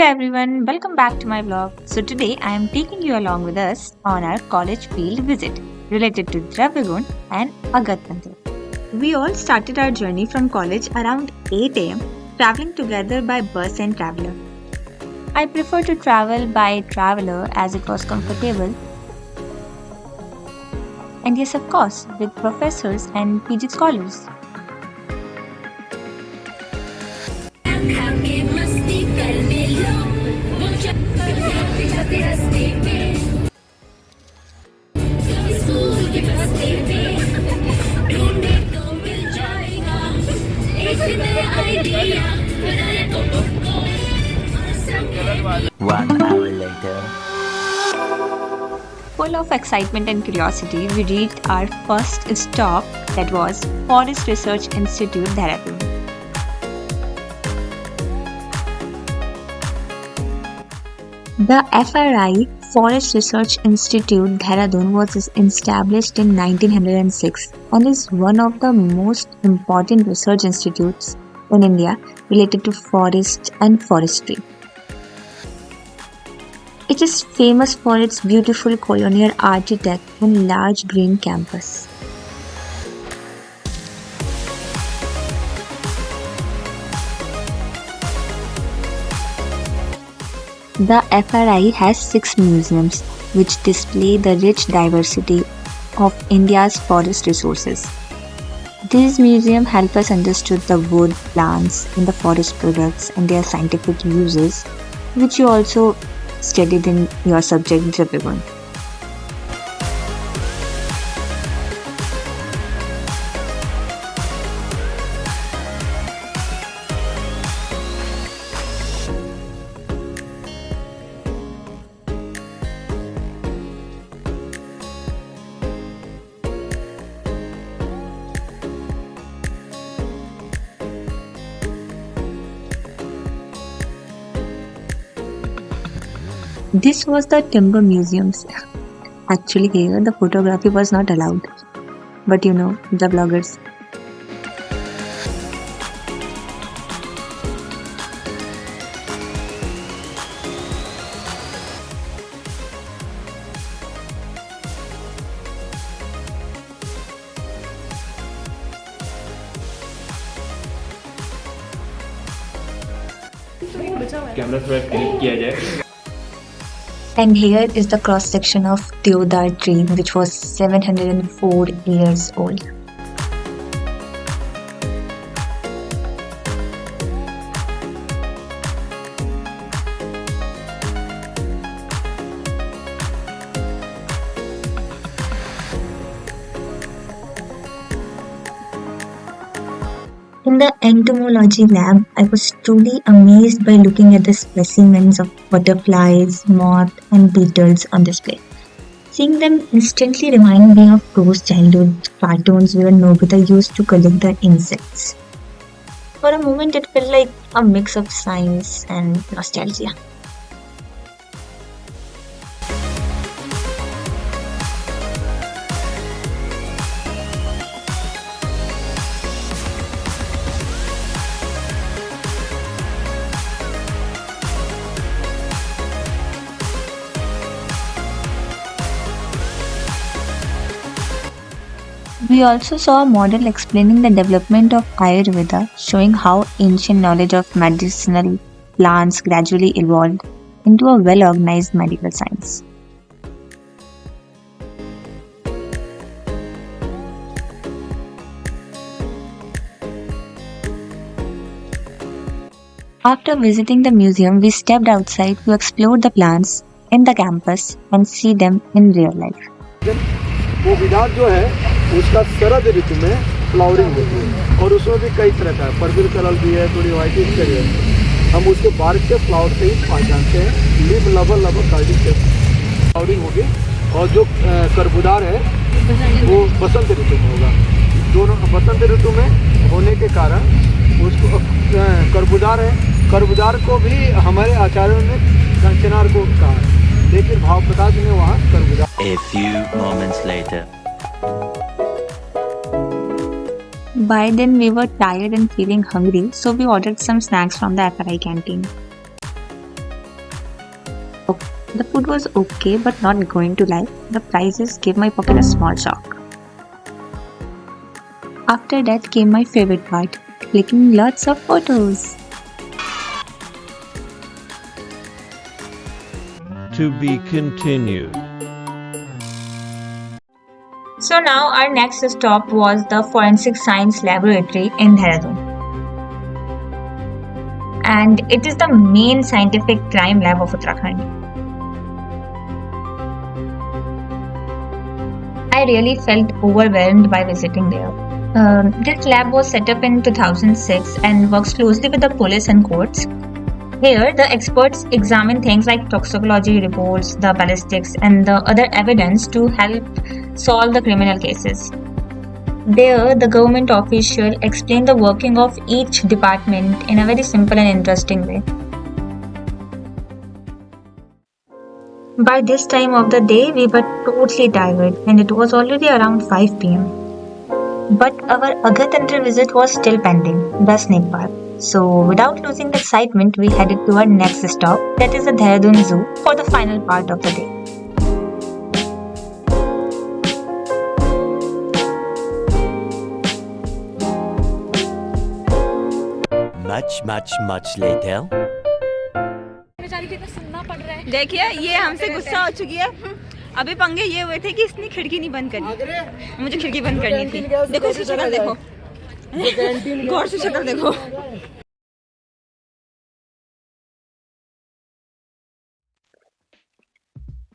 Hello everyone, welcome back to my vlog. So today I am taking you along with us on our college field visit related to Dravigun and Agatpantha. We all started our journey from college around 8 am, traveling together by bus and traveler. I prefer to travel by traveler as it was comfortable, and yes, of course, with professors and PG scholars. One hour later. Full of excitement and curiosity, we reached our first stop, that was Forest Research Institute, Dehradun. The FRI, Forest Research Institute, Dehradun, was established in 1906 and is one of the most important research institutes in India related to forest and forestry. It is famous for its beautiful colonial architecture and large green campus. The FRI has 6 museums which display the rich diversity of India's forest resources. These museums help us understand the wood, plants, and the forest products and their scientific uses, which you also studied in your subject Dravigun. This was the timber museums. Actually, here the photography was not allowed, but you know, the bloggers. Camera थोड़ा click किया जाए. And here is the cross section of Deodar tree, which was 704 years old. In the entomology lab, I was truly amazed by looking at the specimens of butterflies, moths, and beetles on display. Seeing them instantly reminded me of those childhood cartoons where Nobita used to collect the insects. For a moment, it felt like a mix of science and nostalgia. We also saw a model explaining the development of Ayurveda, showing how ancient knowledge of medicinal plants gradually evolved into a well organized medical science. After visiting the museum, we stepped outside to explore the plants in the campus and see them in real life. वो विधान जो है उसका शरद ऋतु में flowering होती है और उसमें भी कई तरह का है. पर्पल कलर भी है, थोड़ी वाइटिश कलर है. हम उसके बारिश के फ्लावर से ही पहचानते हैं. लिप लबर लबर कार्डिक से फ्लावरिंग होगी. और जो करबूदार है वो बसंत ऋतु में होगा. दोनों बसंत ऋतु में होने के कारण उसको करबूदार है. करबूदार को भी हमारे आचार्यों ने कंचनार को कहा है, लेकिन भाव प्रकाश ने वहाँ करबूदार. A few moments later. By then, we were tired and feeling hungry, so we ordered some snacks from the FRI canteen. The food was okay, but not going to lie. The prices gave my pocket a small shock. After that came my favorite part, clicking lots of photos. To be continued. So now our next stop was the Forensic Science Laboratory in Dehradun. And it is the main scientific crime lab of Uttarakhand. I really felt overwhelmed by visiting there. This lab was set up in 2006 and works closely with the police and courts. Here, the experts examine things like toxicology reports, the ballistics, and the other evidence to help solve the criminal cases. There, the government official explained the working of each department in a very simple and interesting way. By this time of the day, we were totally tired and it was already around 5 pm. But our Aghatantra visit was still pending, the snake park. So, without losing the excitement, we headed to our next stop, that is the Dehradun Zoo, for the final part of the day. Much later. देखिए ये हमसे गुस्सा हो चुकी है। अभी पंगे ये हुए थे कि इसने खिड़की नहीं बंद करी, मुझे खिड़की बंद करनी थी। देखो इसकी शक्ल देखो, गौर से शक्ल देखो।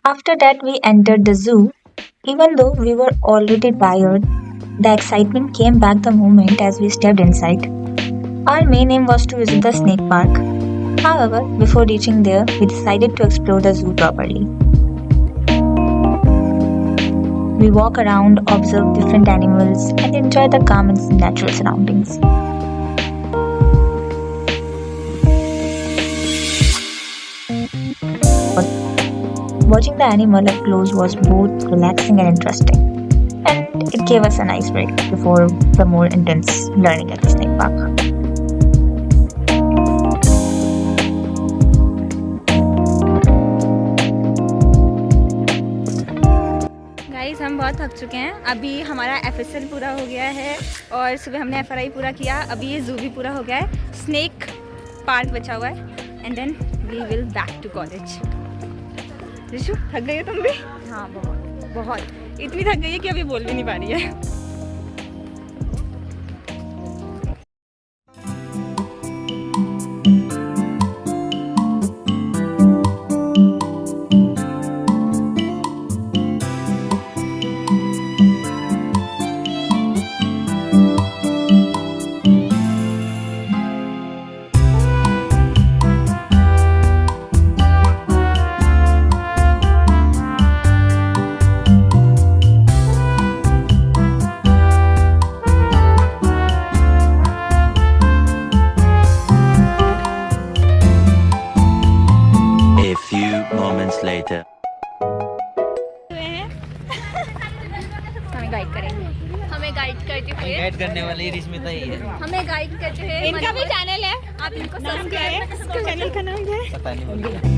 After that, we entered the zoo. Even though we were already tired, the excitement came back the moment as we stepped inside. Our main aim was to visit the snake park. However, before reaching there, we decided to explore the zoo properly. We walk around, observe different animals, and enjoy the calm and natural surroundings. Watching the animal up close was both relaxing and interesting, and it gave us a nice break before the more intense learning at the snake park. Guys हम बहुत थक चुके हैं। अभी हमारा FSL पूरा हो गया है और सुबह हमने एफआरआई पूरा किया। अभी ये जू भी पूरा हो गया है, स्नेक पार्क बचा हुआ है and then we will back to college. Rishu थक गई हो तुम भी? हाँ बहुत बहुत, इतनी थक गई है कि अभी बोल भी नहीं पा रही है। later. हमें गाइड करेंगे, हमें गाइड करते हुए, गाइड करने वाली रिश्मिता ही है। हमें गाइड करते हुए। इनका भी चैनल है, आप इनको सब्सक्राइब। चैनल का नाम क्या है पता नहीं।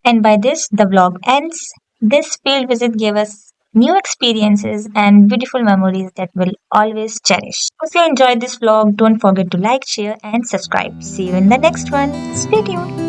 And by this, the vlog ends. This field visit gave us new experiences and beautiful memories that we'll always cherish. If you enjoyed this vlog, don't forget to like, share, and subscribe. See you in the next one. Stay tuned.